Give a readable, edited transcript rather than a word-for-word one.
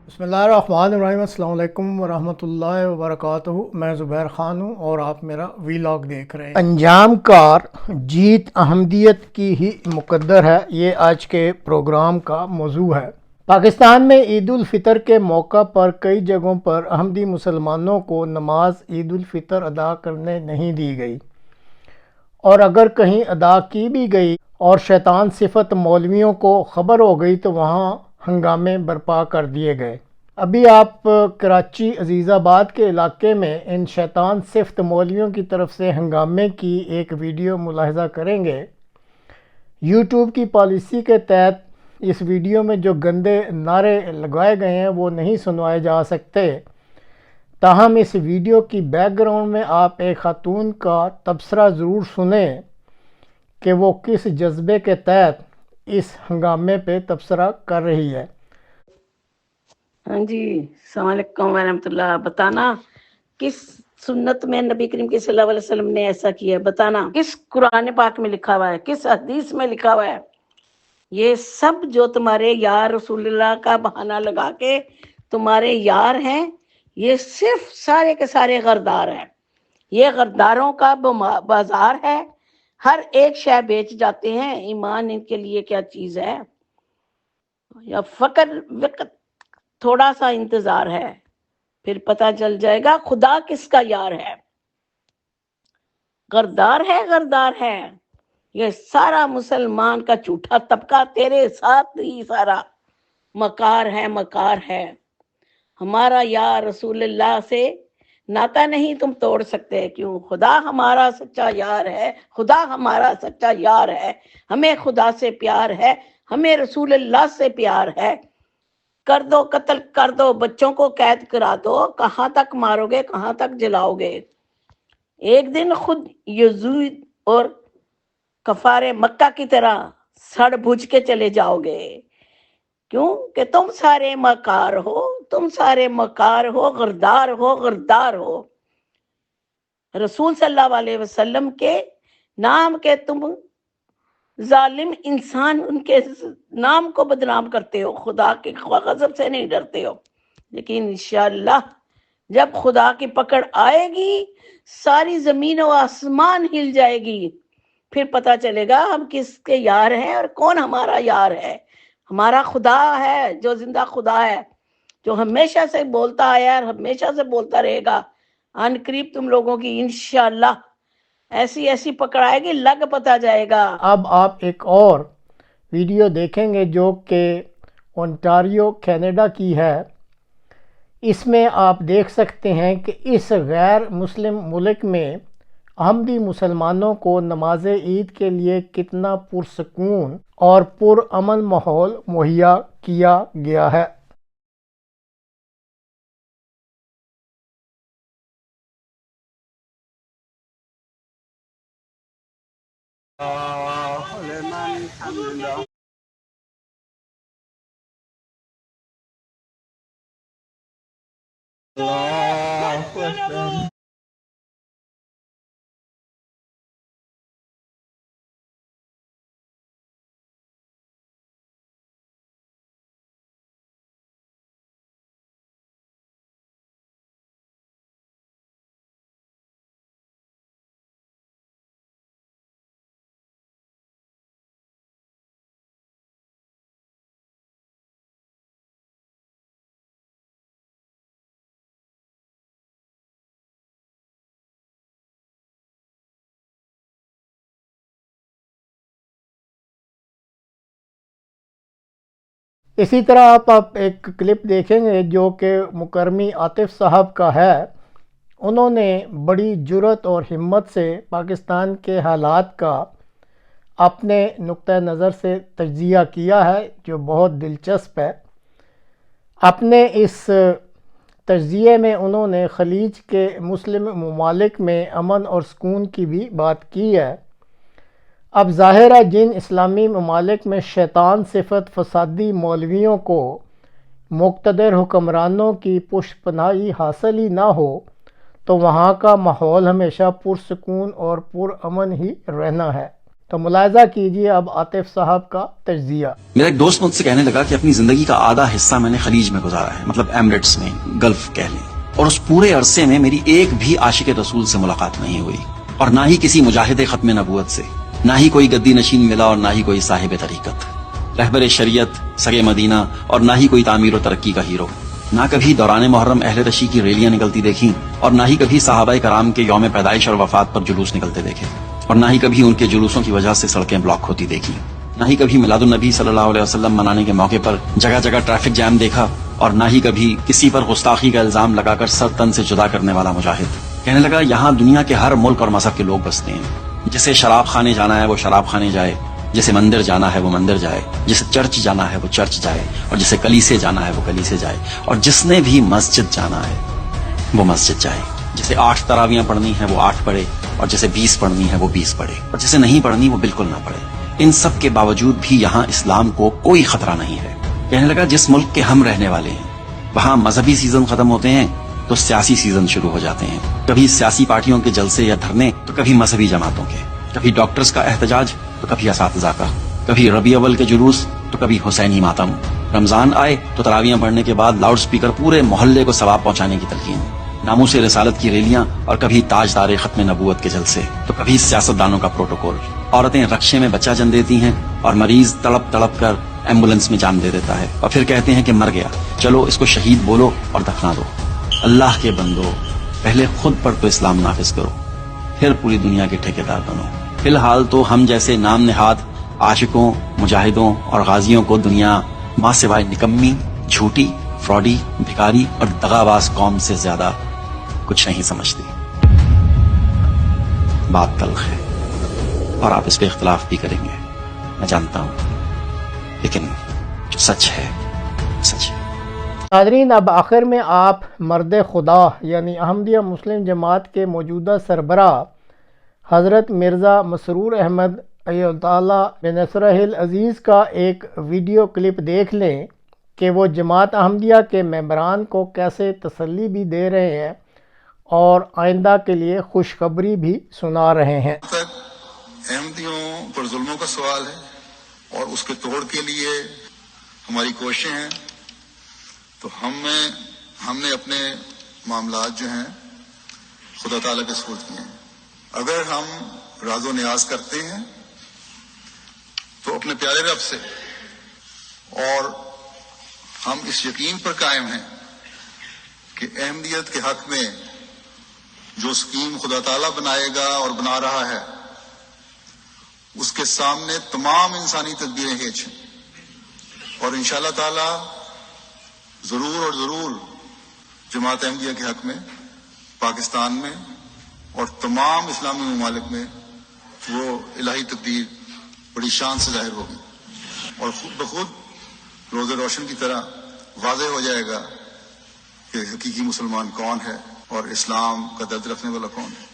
بسم اللہ الرحمن الرحیم۔ السلام علیکم ورحمۃ اللہ وبرکاتہ۔ میں زبیر خان ہوں اور آپ میرا ویلاگ دیکھ رہے ہیں۔ انجام کار جیت احمدیت کی ہی مقدر ہے، یہ آج کے پروگرام کا موضوع ہے۔ پاکستان میں عید الفطر کے موقع پر کئی جگہوں پر احمدی مسلمانوں کو نماز عید الفطر ادا کرنے نہیں دی گئی، اور اگر کہیں ادا کی بھی گئی اور شیطان صفت مولویوں کو خبر ہو گئی تو وہاں ہنگامے برپا کر دیے گئے۔ ابھی آپ کراچی عزیز آباد کے علاقے میں ان شیطان صفت مولویوں کی طرف سے ہنگامے کی ایک ویڈیو ملاحظہ کریں گے۔ یوٹیوب کی پالیسی کے تحت اس ویڈیو میں جو گندے نعرے لگائے گئے ہیں وہ نہیں سنوائے جا سکتے، تاہم اس ویڈیو کی بیک گراؤنڈ میں آپ ایک خاتون کا تبصرہ ضرور سنیں کہ وہ کس جذبے کے تحت اس ہنگامے پہ تبصرہ کر رہی ہے۔ ہاں جی، السلام علیکم ورحمۃ اللہ۔ بتانا کس سنت میں نبی کریم کے صلی اللہ علیہ وسلم نے ایسا کیا ہے؟ بتانا کس قرآن پاک میں لکھا ہوا ہے، کس حدیث میں لکھا ہوا ہے؟ یہ سب جو تمہارے یار رسول اللہ کا بہانہ لگا کے تمہارے یار ہیں، یہ صرف سارے کے سارے غردار ہیں۔ یہ غرداروں کا بازار ہے، ہر ایک شے بیچ جاتے ہیں۔ ایمان ان کے لیے کیا چیز ہے؟ یا فقط وقت تھوڑا سا انتظار ہے، پھر پتہ چل جائے گا خدا کس کا یار ہے۔ غردار ہے، غردار ہے۔ یہ سارا مسلمان کا جھوٹا طبقہ تیرے ساتھ ہی سارا مکار ہے، مکار ہے۔ ہمارا یار رسول اللہ سے ناتا نہیں تم توڑ سکتے، کیوں؟ خدا ہمارا سچا یار ہے، خدا ہمارا سچا یار ہے۔ ہمیں خدا سے پیار ہے، ہمیں رسول اللہ سے پیار ہے۔ کر دو قتل، کر دو بچوں کو قید کرا دو، کہاں تک مارو گے، کہاں تک جلاؤ گے؟ ایک دن خود یزید اور کفار مکہ کی طرح سڑ بجھ کے چلے جاؤ گے، کیوں کہ تم سارے مکار ہو، تم سارے مکار ہو، غردار ہو، غردار ہو۔ رسول صلی اللہ علیہ وسلم کے نام کے تم ظالم انسان ان کے نام کو بدنام کرتے ہو، خدا کے غضب سے نہیں ڈرتے ہو۔ لیکن انشاءاللہ جب خدا کی پکڑ آئے گی، ساری زمین و آسمان ہل جائے گی، پھر پتہ چلے گا ہم کس کے یار ہیں اور کون ہمارا یار ہے۔ ہمارا خدا ہے جو زندہ خدا ہے، جو ہمیشہ سے بولتا آیا ہے اور ہمیشہ سے بولتا رہے گا۔ ان قریب تم لوگوں کی انشاءاللہ ایسی ایسی پکڑ آئے گی، لگ پتہ جائے گا۔ اب آپ ایک اور ویڈیو دیکھیں گے جو کہ اونٹاریو کینیڈا کی ہے۔ اس میں آپ دیکھ سکتے ہیں کہ اس غیر مسلم ملک میں احمدی مسلمانوں کو نماز عید کے لیے کتنا پرسکون اور پرامن ماحول مہیا کیا گیا ہے۔ لمن حمده الله أكبر اسی طرح آپ ایک کلپ دیکھیں گے جو کہ مکرمی عاطف صاحب کا ہے۔ انہوں نے بڑی جرأت اور ہمت سے پاکستان کے حالات کا اپنے نقطہ نظر سے تجزیہ کیا ہے جو بہت دلچسپ ہے۔ اپنے اس تجزیے میں انہوں نے خلیج کے مسلم ممالک میں امن اور سکون کی بھی بات کی ہے۔ اب ظاہر ہے جن اسلامی ممالک میں شیطان صفت فسادی مولویوں کو مقتدر حکمرانوں کی پشت پناہی حاصل ہی نہ ہو تو وہاں کا ماحول ہمیشہ پرسکون اور پرامن ہی رہنا ہے۔ تو ملاحظہ کیجیے اب عاطف صاحب کا تجزیہ۔ میرا ایک دوست مجھ سے کہنے لگا کہ اپنی زندگی کا آدھا حصہ میں نے خلیج میں گزارا ہے، مطلب ایمریٹس میں، گلف کہہ لیں، اور اس پورے عرصے میں میری ایک بھی عاشق رسول سے ملاقات نہیں ہوئی، اور نہ ہی کسی مجاہد ختم نبوت سے، نہ ہی کوئی گدی نشین ملا، اور نہ ہی کوئی صاحب طریقت، رہبر شریعت، سگے مدینہ، اور نہ ہی کوئی تعمیر و ترقی کا ہیرو۔ نہ کبھی دوران محرم اہل رشی کی ریلیاں نکلتی دیکھیں، اور نہ ہی کبھی صحابہ کرام کے یوم پیدائش اور وفات پر جلوس نکلتے دیکھے، اور نہ ہی کبھی ان کے جلوسوں کی وجہ سے سڑکیں بلاک ہوتی دیکھی، نہ ہی کبھی میلاد النبی صلی اللہ علیہ وسلم منانے کے موقع پر جگہ جگہ ٹریفک جام دیکھا، اور نہ ہی کبھی کسی پر گستاخی کا الزام لگا کر سر تن سے جدا کرنے والا مجاہد۔ کہنے لگا یہاں دنیا کے ہر ملک اور مذہب کے لوگ بستے ہیں، جسے شراب خانے جانا ہے وہ شراب خانے جائے، جسے مندر جانا ہے وہ مندر جائے، جسے چرچ جانا ہے وہ چرچ جائے، اور جسے کلیسے جانا ہے وہ کلیسے جائے، اور جس نے بھی مسجد جانا ہے وہ مسجد جائے، جسے 8 تراویاں پڑھنی ہیں وہ 8 پڑھے، اور جسے 20 پڑھنی ہے وہ 20 پڑھے، اور جسے نہیں پڑھنی وہ بالکل نہ پڑھے۔ ان سب کے باوجود بھی یہاں اسلام کو کوئی خطرہ نہیں ہے۔ کہنے لگا جس ملک کے ہم رہنے والے ہیں وہاں مذہبی سیزن ختم ہوتے ہیں تو سیاسی سیزن شروع ہو جاتے ہیں، کبھی سیاسی پارٹیوں کے جلسے یا دھرنے تو کبھی مذہبی جماعتوں کے، کبھی ڈاکٹرز کا احتجاج تو کبھی اساتذہ کا، کبھی ربیع اول کے جلوس تو کبھی حسینی ماتم، رمضان آئے تو تراویاں پڑھنے کے بعد لاؤڈ سپیکر پورے محلے کو ثواب پہنچانے کی تلقین، ناموس رسالت کی ریلیاں اور کبھی تاجدار ختم نبوت کے جلسے تو کبھی سیاستدانوں کا پروٹوکول۔ عورتیں رکشے میں بچہ جن دیتی ہیں اور مریض تڑپ تڑپ کر ایمبولینس میں جان دے دیتا ہے، اور پھر کہتے ہیں کہ مر گیا، چلو اس کو شہید بولو اور دفنا دو۔ اللہ کے بندو، پہلے خود پر تو اسلام نافذ کرو، پھر پوری دنیا کے ٹھیکیدار بنو۔ فی الحال تو ہم جیسے نام نہاد عاشقوں، مجاہدوں اور غازیوں کو دنیا ماں سوائے نکمی، جھوٹی، فراڈی، بھکاری اور دغاباز قوم سے زیادہ کچھ نہیں سمجھتی۔ بات تلخ ہے اور آپ اس پہ اختلاف بھی کریں گے، میں جانتا ہوں، لیکن جو سچ ہے سچ ہے۔ ناظرین، اب آخر میں آپ مرد خدا یعنی احمدیہ مسلم جماعت کے موجودہ سربراہ حضرت مرزا مسرور احمد ایہ تعالیٰ بنصرہ العزیز کا ایک ویڈیو کلپ دیکھ لیں کہ وہ جماعت احمدیہ کے ممبران کو کیسے تسلی بھی دے رہے ہیں اور آئندہ کے لیے خوشخبری بھی سنا رہے ہیں۔ احمدیوں پر ظلموں کا سوال ہے اور اس کے توڑ کے لیے ہماری کوششیں ہیں، تو ہم نے اپنے معاملات جو ہیں خدا تعالیٰ کے سپرد کیے ہیں۔ اگر ہم راز و نیاز کرتے ہیں تو اپنے پیارے رب سے، اور ہم اس یقین پر قائم ہیں کہ احمدیت کے حق میں جو سکیم خدا تعالیٰ بنائے گا اور بنا رہا ہے اس کے سامنے تمام انسانی تدبیریں ہیچ ہیں، اور انشاءاللہ تعالی ضرور اور ضرور جماعت احمدیہ کے حق میں پاکستان میں اور تمام اسلامی ممالک میں وہ الہی تقدیر بڑی شان سے ظاہر ہوگی، اور خود بخود روز روشن کی طرح واضح ہو جائے گا کہ حقیقی مسلمان کون ہے اور اسلام کا درد رکھنے والا کون ہے۔